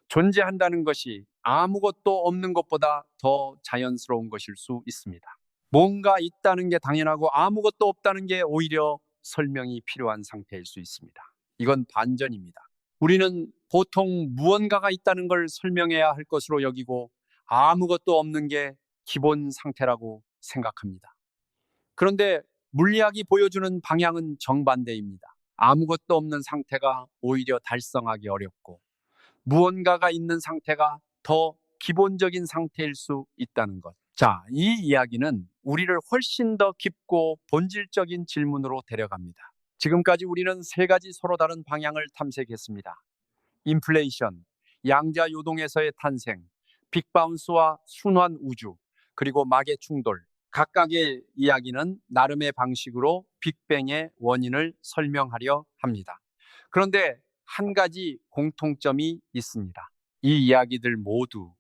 Speaker 1: 존재한다는 것이 아무것도 없는 것보다 더 자연스러운 것일 수 있습니다. 뭔가 있다는 게 당연하고 아무것도 없다는 게 오히려 설명이 필요한 상태일 수 있습니다. 이건 반전입니다. 우리는 보통 무언가가 있다는 걸 설명해야 할 것으로 여기고 아무것도 없는 게 기본 상태라고 생각합니다. 그런데 물리학이 보여주는 방향은 정반대입니다. 아무것도 없는 상태가 오히려 달성하기 어렵고 무언가가 있는 상태가 더 기본적인 상태일 수 있다는 것. 자, 이 이야기는 우리를 훨씬 더 깊고 본질적인 질문으로 데려갑니다. 지금까지 우리는 세 가지 서로 다른 방향을 탐색했습니다. 인플레이션, 양자 요동에서의 탄생, 빅바운스와 순환 우주, 그리고 막의 충돌. 각각의 이야기는 나름의 방식으로 빅뱅의 원인을 설명하려 합니다. 그런데 한 가지 공통점이 있습니다. 이 이야기들 모두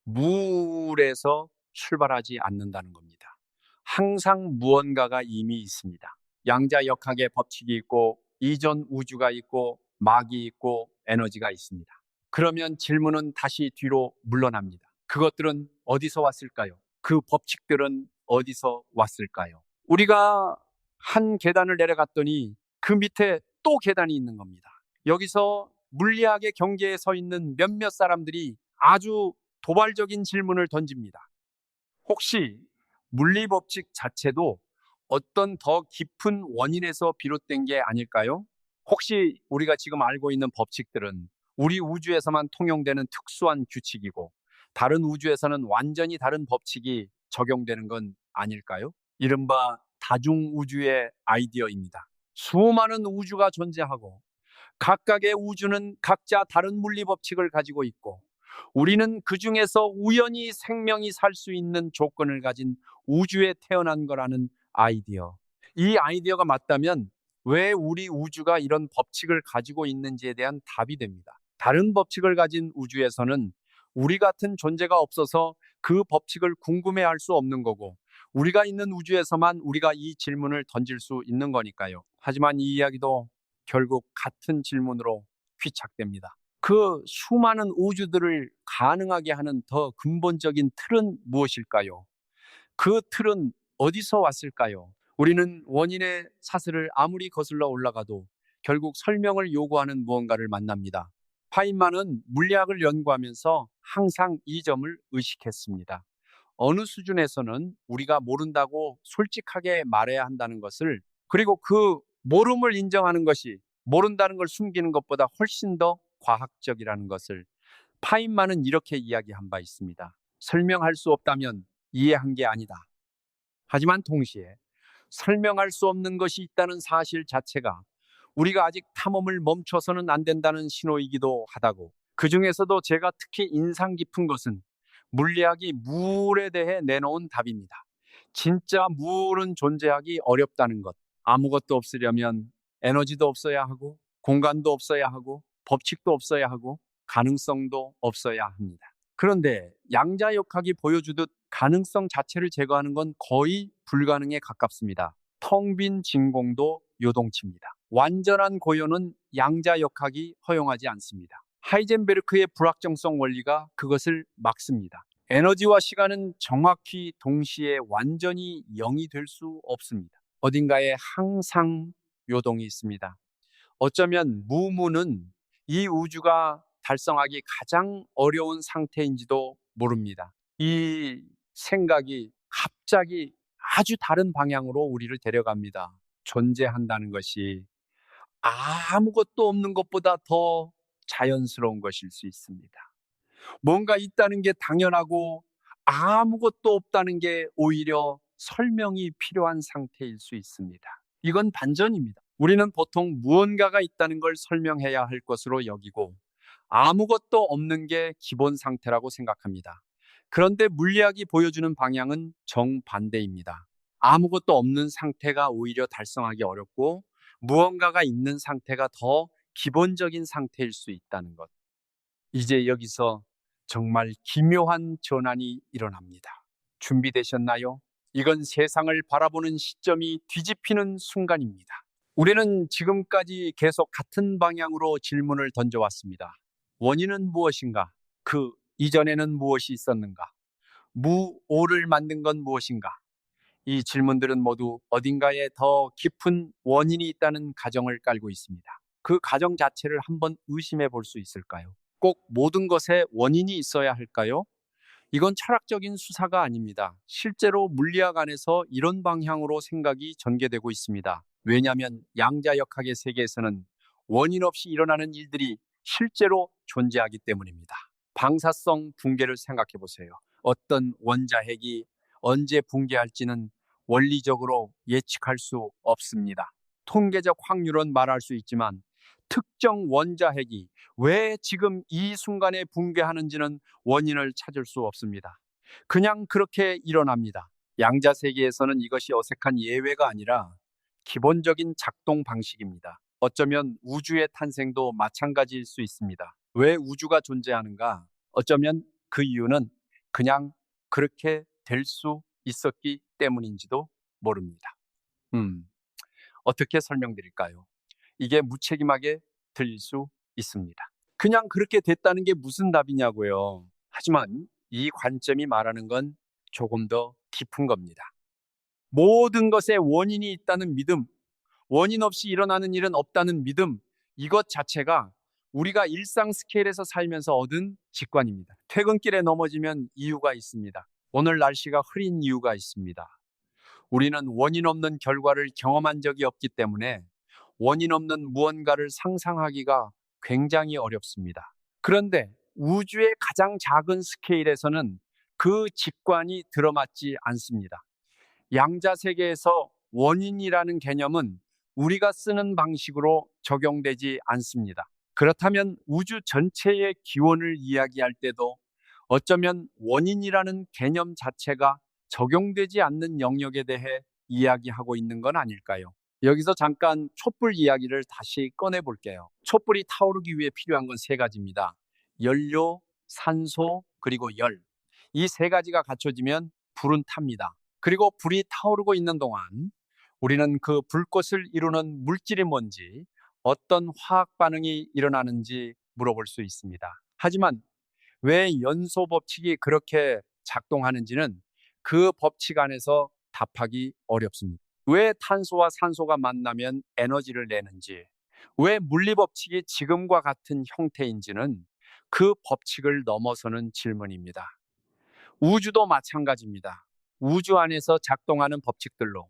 Speaker 1: 물에서 출발하지 않는다는 겁니다. 항상 무언가가 이미 있습니다. 양자역학의 법칙이 있고 이전 우주가 있고 막이 있고 에너지가 있습니다. 그러면 질문은 다시 뒤로 물러납니다. 그것들은 어디서 왔을까요? 그 법칙들은 어디서 왔을까요? 우리가 한 계단을 내려갔더니 그 밑에 또 계단이 있는 겁니다. 여기서 물리학의 경계에 서 있는 몇몇 사람들이 아주 도발적인 질문을 던집니다. 혹시 물리 법칙 자체도 어떤 더 깊은 원인에서 비롯된 게 아닐까요? 혹시 우리가 지금 알고 있는 법칙들은 우리 우주에서만 통용되는 특수한 규칙이고 다른 우주에서는 완전히 다른 법칙이 적용되는 건 아닐까요? 이른바 다중우주의 아이디어입니다. 수많은 우주가 존재하고 각각의 우주는 각자 다른 물리 법칙을 가지고 있고 우리는 그 중에서 우연히 생명이 살 수 있는 조건을 가진 우주에 태어난 거라는 아이디어. 이 아이디어가 맞다면 왜 우리 우주가 이런 법칙을 가지고 있는지에 대한 답이 됩니다. 다른 법칙을 가진 우주에서는 우리 같은 존재가 없어서 그 법칙을 궁금해할 수 없는 거고 우리가 있는 우주에서만 우리가 이 질문을 던질 수 있는 거니까요. 하지만 이 이야기도 결국 같은 질문으로 귀착됩니다. 그 수많은 우주들을 가능하게 하는 더 근본적인 틀은 무엇일까요? 그 틀은 어디서 왔을까요? 우리는 원인의 사슬을 아무리 거슬러 올라가도 결국 설명을 요구하는 무언가를 만납니다. 파인만은 물리학을 연구하면서 항상 이 점을 의식했습니다. 어느 수준에서는 우리가 모른다고 솔직하게 말해야 한다는 것을, 그리고 그 모름을 인정하는 것이 모른다는 걸 숨기는 것보다 훨씬 더 과학적이라는 것을 파인만은 이렇게 이야기한 바 있습니다. 설명할 수 없다면 이해한 게 아니다. 하지만 동시에 설명할 수 없는 것이 있다는 사실 자체가 우리가 아직 탐험을 멈춰서는 안 된다는 신호이기도 하다고. 그 중에서도 제가 특히 인상 깊은 것은 물리학이 물에 대해 내놓은 답입니다. 진짜 물은 존재하기 어렵다는 것. 아무것도 없으려면 에너지도 없어야 하고, 공간도 없어야 하고, 법칙도 없어야 하고, 가능성도 없어야 합니다. 그런데 양자역학이 보여주듯 가능성 자체를 제거하는 건 거의 불가능에 가깝습니다. 텅 빈 진공도 요동칩니다. 완전한 고요는 양자역학이 허용하지 않습니다. 하이젠베르크의 불확정성 원리가 그것을 막습니다. 에너지와 시간은 정확히 동시에 완전히 0이 될 수 없습니다. 어딘가에 항상 요동이 있습니다. 어쩌면 무무는 이 우주가 달성하기 가장 어려운 상태인지도 모릅니다. 이 생각이 갑자기 아주 다른 방향으로 우리를 데려갑니다. 존재한다는 것이 아무것도 없는 것보다 더 자연스러운 것일 수 있습니다. 뭔가 있다는 게 당연하고 아무것도 없다는 게 오히려 설명이 필요한 상태일 수 있습니다. 이건 반전입니다. 우리는 보통 무언가가 있다는 걸 설명해야 할 것으로 여기고 아무것도 없는 게 기본 상태라고 생각합니다. 그런데 물리학이 보여주는 방향은 정반대입니다. 아무것도 없는 상태가 오히려 달성하기 어렵고 무언가가 있는 상태가 더 기본적인 상태일 수 있다는 것. 이제 여기서 정말 기묘한 전환이 일어납니다. 준비되셨나요? 이건 세상을 바라보는 시점이 뒤집히는 순간입니다. 우리는 지금까지 계속 같은 방향으로 질문을 던져왔습니다. 원인은 무엇인가? 그 이전에는 무엇이 있었는가? 무오를 만든 건 무엇인가? 이 질문들은 모두 어딘가에 더 깊은 원인이 있다는 가정을 깔고 있습니다. 그 가정 자체를 한번 의심해 볼 수 있을까요? 꼭 모든 것에 원인이 있어야 할까요? 이건 철학적인 수사가 아닙니다. 실제로 물리학 안에서 이런 방향으로 생각이 전개되고 있습니다. 왜냐하면 양자역학의 세계에서는 원인 없이 일어나는 일들이 실제로 존재하기 때문입니다. 방사성 붕괴를 생각해 보세요. 어떤 원자핵이 언제 붕괴할지는 원리적으로 예측할 수 없습니다. 통계적 확률은 말할 수 있지만 특정 원자핵이 왜 지금 이 순간에 붕괴하는지는 원인을 찾을 수 없습니다. 그냥 그렇게 일어납니다. 양자 세계에서는 이것이 어색한 예외가 아니라 기본적인 작동 방식입니다. 어쩌면 우주의 탄생도 마찬가지일 수 있습니다. 왜 우주가 존재하는가? 어쩌면 그 이유는 그냥 그렇게 될 수 있었기 때문인지도 모릅니다. 어떻게 설명드릴까요? 이게 무책임하게 들릴 수 있습니다. 그냥 그렇게 됐다는 게 무슨 답이냐고요. 하지만 이 관점이 말하는 건 조금 더 깊은 겁니다. 모든 것에 원인이 있다는 믿음, 원인 없이 일어나는 일은 없다는 믿음, 이것 자체가 우리가 일상 스케일에서 살면서 얻은 직관입니다. 퇴근길에 넘어지면 이유가 있습니다. 오늘 날씨가 흐린 이유가 있습니다. 우리는 원인 없는 결과를 경험한 적이 없기 때문에 원인 없는 무언가를 상상하기가 굉장히 어렵습니다. 그런데 우주의 가장 작은 스케일에서는 그 직관이 들어맞지 않습니다. 양자 세계에서 원인이라는 개념은 우리가 쓰는 방식으로 적용되지 않습니다. 그렇다면 우주 전체의 기원을 이야기할 때도 어쩌면 원인이라는 개념 자체가 적용되지 않는 영역에 대해 이야기하고 있는 건 아닐까요? 여기서 잠깐 촛불 이야기를 다시 꺼내 볼게요. 촛불이 타오르기 위해 필요한 건 세 가지입니다. 연료, 산소, 그리고 열. 이 세 가지가 갖춰지면 불은 탑니다. 그리고 불이 타오르고 있는 동안 우리는 그 불꽃을 이루는 물질이 뭔지, 어떤 화학 반응이 일어나는지 물어볼 수 있습니다. 하지만 왜 연소 법칙이 그렇게 작동하는지는 그 법칙 안에서 답하기 어렵습니다. 왜 탄소와 산소가 만나면 에너지를 내는지, 왜 물리법칙이 지금과 같은 형태인지는 그 법칙을 넘어서는 질문입니다. 우주도 마찬가지입니다. 우주 안에서 작동하는 법칙들로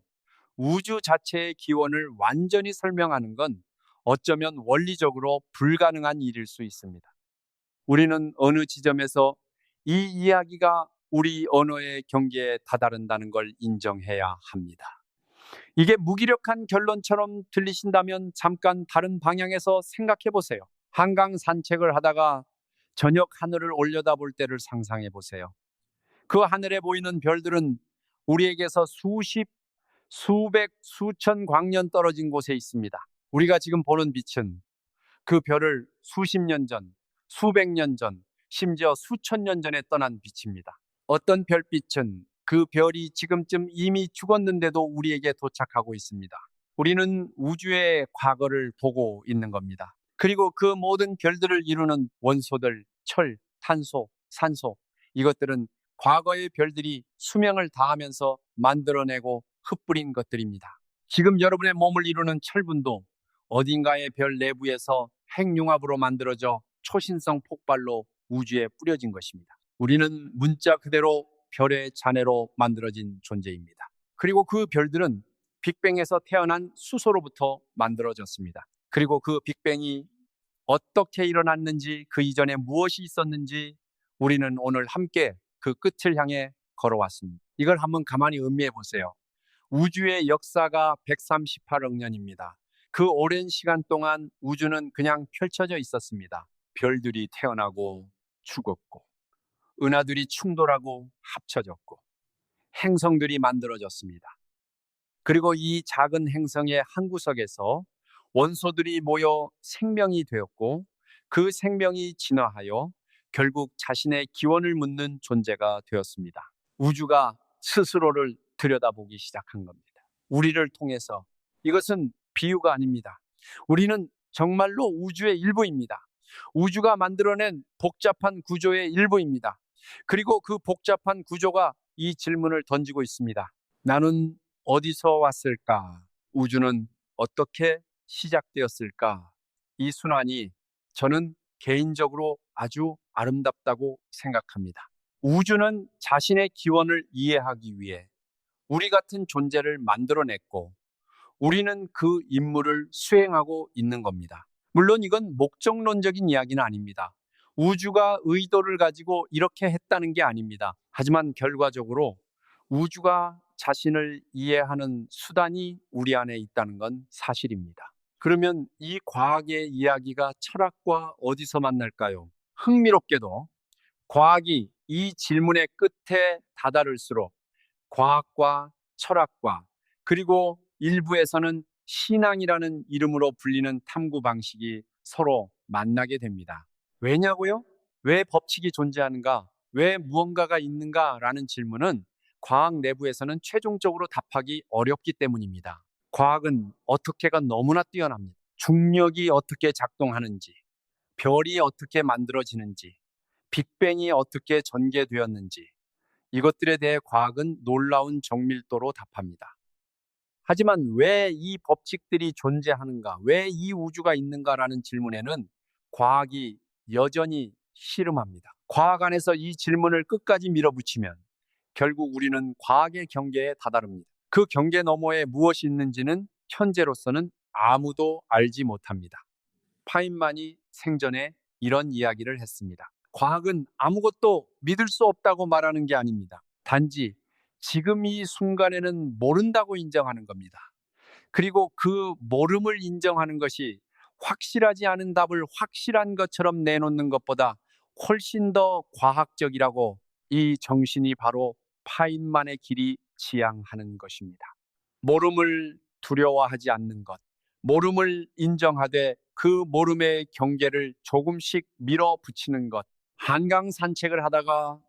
Speaker 1: 우주 자체의 기원을 완전히 설명하는 건 어쩌면 원리적으로 불가능한 일일 수 있습니다. 우리는 어느 지점에서 이 이야기가 우리 언어의 경계에 다다른다는 걸 인정해야 합니다. 이게 무기력한 결론처럼 들리신다면 잠깐 다른 방향에서 생각해 보세요. 한강 산책을 하다가 저녁 하늘을 올려다볼 때를 상상해 보세요. 그 하늘에 보이는 별들은 우리에게서 수십, 수백, 수천 광년 떨어진 곳에 있습니다. 우리가 지금 보는 빛은 그 별을 수십 년 전, 수백 년 전, 심지어 수천 년 전에 떠난 빛입니다. 어떤 별빛은 그 별이 지금쯤 이미 죽었는데도 우리에게 도착하고 있습니다. 우리는 우주의 과거를 보고 있는 겁니다. 그리고 그 모든 별들을 이루는 원소들, 철, 탄소, 산소, 이것들은 과거의 별들이 수명을 다하면서 만들어내고 흩뿌린 것들입니다. 지금 여러분의 몸을 이루는 철분도 어딘가의 별 내부에서 핵융합으로 만들어져 초신성 폭발로 우주에 뿌려진 것입니다. 우리는 문자 그대로 별의 자네로 만들어진 존재입니다. 그리고 그 별들은 빅뱅에서 태어난 수소로부터 만들어졌습니다. 그리고 그 빅뱅이 어떻게 일어났는지, 그 이전에 무엇이 있었는지 우리는 오늘 함께 그 끝을 향해 걸어왔습니다. 이걸 한번 가만히 음미해 보세요. 우주의 역사가 138억 년입니다. 그 오랜 시간 동안 우주는 그냥 펼쳐져 있었습니다. 별들이 태어나고 죽었고, 은하들이 충돌하고 합쳐졌고, 행성들이 만들어졌습니다. 그리고 이 작은 행성의 한 구석에서 원소들이 모여 생명이 되었고, 그 생명이 진화하여 결국 자신의 기원을 묻는 존재가 되었습니다. 우주가 스스로를 들여다보기 시작한 겁니다. 우리를 통해서. 이것은 비유가 아닙니다. 우리는 정말로 우주의 일부입니다. 우주가 만들어낸 복잡한 구조의 일부입니다. 그리고 그 복잡한 구조가 이 질문을 던지고 있습니다. 나는 어디서 왔을까? 우주는 어떻게 시작되었을까? 이 순환이 저는 개인적으로 아주 아름답다고 생각합니다. 우주는 자신의 기원을 이해하기 위해 우리 같은 존재를 만들어냈고 우리는 그 임무를 수행하고 있는 겁니다. 물론 이건 목적론적인 이야기는 아닙니다. 우주가 의도를 가지고 이렇게 했다는 게 아닙니다. 하지만 결과적으로 우주가 자신을 이해하는 수단이 우리 안에 있다는 건 사실입니다. 그러면 이 과학의 이야기가 철학과 어디서 만날까요? 흥미롭게도 과학이 이 질문의 끝에 다다를수록 과학과 철학과 그리고 일부에서는 신앙이라는 이름으로 불리는 탐구 방식이 서로 만나게 됩니다. 왜냐고요? 왜 법칙이 존재하는가? 왜 무언가가 있는가라는 질문은 과학 내부에서는 최종적으로 답하기 어렵기 때문입니다. 과학은 어떻게가 너무나 뛰어납니다. 중력이 어떻게 작동하는지, 별이 어떻게 만들어지는지, 빅뱅이 어떻게 전개되었는지, 이것들에 대해 과학은 놀라운 정밀도로 답합니다. 하지만 왜 이 법칙들이 존재하는가, 왜 이 우주가 있는가라는 질문에는 과학이 여전히 씨름합니다. 과학 안에서 이 질문을 끝까지 밀어붙이면 결국 우리는 과학의 경계에 다다릅니다. 그 경계 너머에 무엇이 있는지는 현재로서는 아무도 알지 못합니다. 파인만이 생전에 이런 이야기를 했습니다. 과학은 아무것도 믿을 수 없다고 말하는 게 아닙니다. 단지 지금 이 순간에는 모른다고 인정하는 겁니다. 그리고 그 모름을 인정하는 것이 확실하지 않은 답을 확실한 것처럼 내놓는 것보다 훨씬 더 과학적이라고 이 정신이 바로 파인만의 길이 지향하는 것입니다. 모름을 두려워하지 않는 것, 모름을 인정하되 그 모름의 경계를 조금씩 밀어붙이는 것. 한강 산책을 하다가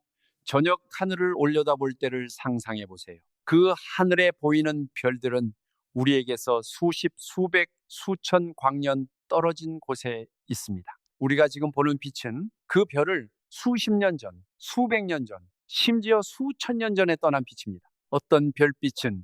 Speaker 1: 저녁 하늘을 올려다볼 때를 상상해 보세요. 그 하늘에 보이는 별들은 우리에게서 수십, 수백, 수천 광년 떨어진 곳에 있습니다. 우리가 지금 보는 빛은 그 별을 수십 년 전, 수백 년 전, 심지어 수천 년 전에 떠난 빛입니다. 어떤 별빛은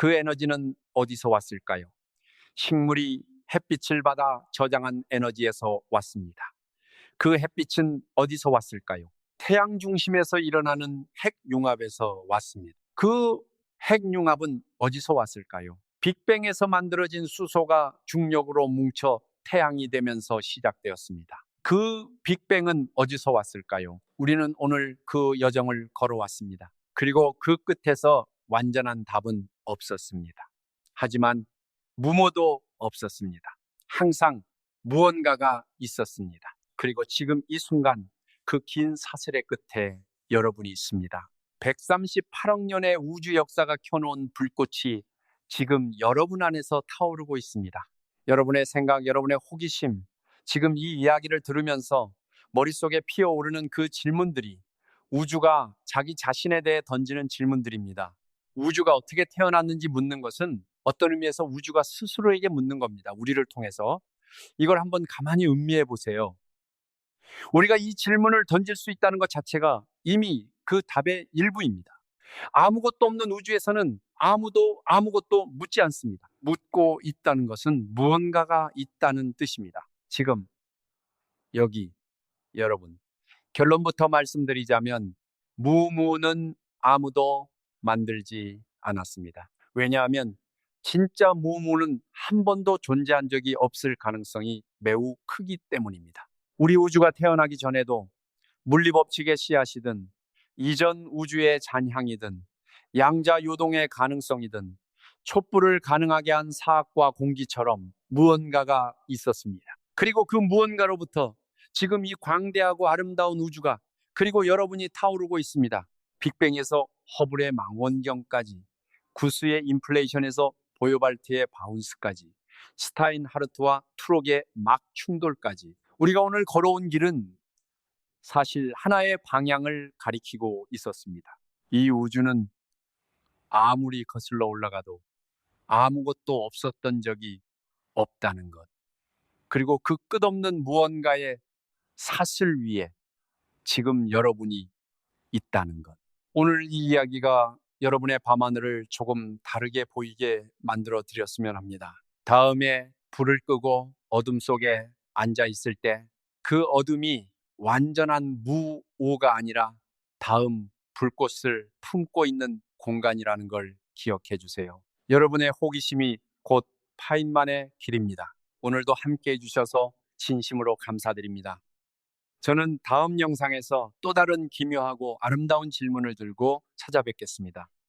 Speaker 1: 그 에너지는 어디서 왔을까요? 식물이 햇빛을 받아 저장한 에너지에서 왔습니다. 그 햇빛은 어디서 왔을까요? 태양 중심에서 일어나는 핵융합에서 왔습니다. 그 핵융합은 어디서 왔을까요? 빅뱅에서 만들어진 수소가 중력으로 뭉쳐 태양이 되면서 시작되었습니다. 그 빅뱅은 어디서 왔을까요? 우리는 오늘 그 여정을 걸어왔습니다. 그리고 그 끝에서 완전한 답은 없었습니다. 하지만 무모도 없었습니다. 항상 무언가가 있었습니다. 그리고 지금 이 순간 그 긴 사슬의 끝에 여러분이 있습니다. 138억 년의 우주 역사가 켜놓은 불꽃이 지금 여러분 안에서 타오르고 있습니다. 여러분의 생각, 여러분의 호기심, 지금 이 이야기를 들으면서 머릿속에 피어오르는 그 질문들이 우주가 자기 자신에 대해 던지는 질문들입니다. 우주가 어떻게 태어났는지 묻는 것은 어떤 의미에서 우주가 스스로에게 묻는 겁니다. 우리를 통해서. 이걸 한번 가만히 음미해 보세요. 우리가 이 질문을 던질 수 있다는 것 자체가 이미 그 답의 일부입니다. 아무것도 없는 우주에서는 아무도 아무것도 묻지 않습니다. 묻고 있다는 것은 무언가가 있다는 뜻입니다. 지금 여기 여러분, 결론부터 말씀드리자면 무는 아무도 만들지 않았습니다. 왜냐하면 진짜 무는 한 번도 존재한 적이 없을 가능성이 매우 크기 때문입니다. 우리 우주가 태어나기 전에도 물리법칙의 씨앗이든 이전 우주의 잔향이든 양자 요동의 가능성이든 촛불을 가능하게 한 사학과 공기처럼 무언가가 있었습니다. 그리고 그 무언가로부터 지금 이 광대하고 아름다운 우주가 그리고 여러분이 타오르고 있습니다. 빅뱅에서 허블의 망원경까지, 구스의 인플레이션에서 보요발트의 바운스까지, 스타인하르트와 트록의 막 충돌까지 우리가 오늘 걸어온 길은 사실 하나의 방향을 가리키고 있었습니다. 이 우주는 아무리 거슬러 올라가도 아무것도 없었던 적이 없다는 것. 그리고 그 끝없는 무언가의 사슬 위에 지금 여러분이 있다는 것. 오늘 이 이야기가 여러분의 밤하늘을 조금 다르게 보이게 만들어 드렸으면 합니다. 다음에 불을 끄고 어둠 속에 앉아 있을 때 그 어둠이 완전한 무오가 아니라 다음 불꽃을 품고 있는 공간이라는 걸 기억해 주세요. 여러분의 호기심이 곧 파인만의 길입니다. 오늘도 함께 해주셔서 진심으로 감사드립니다. 저는 다음 영상에서 또 다른 기묘하고 아름다운 질문을 들고 찾아뵙겠습니다.